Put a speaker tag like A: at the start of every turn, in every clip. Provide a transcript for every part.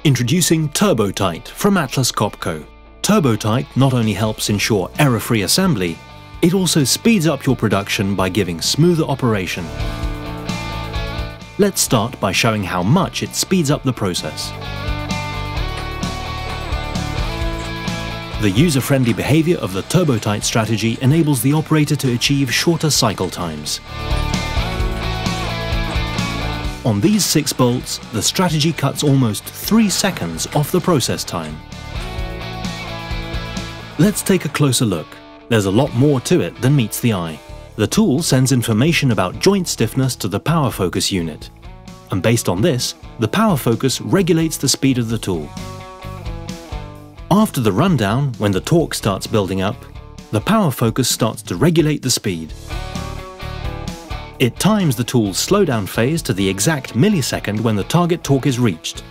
A: Introducing TurboTight from Atlas Copco. TurboTight not only helps ensure error-free assembly, it also speeds up your production by giving smoother operation. Let's start by showing how much it speeds up the process. The user-friendly behavior of the TurboTight strategy enables the operator to achieve shorter cycle times. On these 6 bolts, the strategy cuts almost 3 seconds off the process time. Let's take a closer look. There's a lot more to it than meets the eye. The tool sends information about joint stiffness to the power focus unit. And based on this, the power focus regulates the speed of the tool. After the rundown, when the torque starts building up, the power focus starts to regulate the speed. It times the tool's slowdown phase to the exact millisecond when the target torque is reached,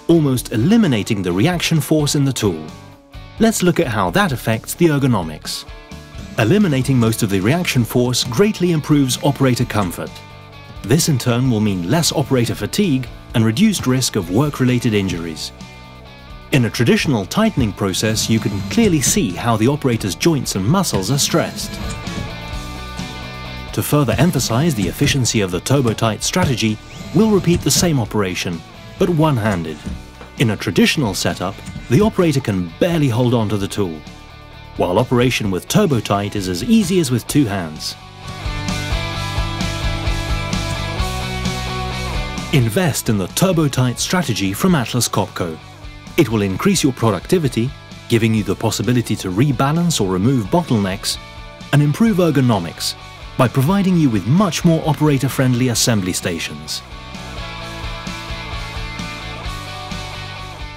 A: almost eliminating the reaction force in the tool. Let's look at how that affects the ergonomics. Eliminating most of the reaction force greatly improves operator comfort. This in turn will mean less operator fatigue and reduced risk of work-related injuries. In a traditional tightening process, you can clearly see how the operator's joints and muscles are stressed. To further emphasize the efficiency of the TurboTight strategy, we'll repeat the same operation, but one-handed. In a traditional setup, the operator can barely hold on to the tool, while operation with TurboTight is as easy as with 2 hands. Invest in the TurboTight strategy from Atlas Copco. It will increase your productivity, giving you the possibility to rebalance or remove bottlenecks, and improve ergonomics by providing you with much more operator-friendly assembly stations.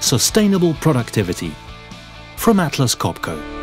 A: Sustainable productivity from Atlas Copco.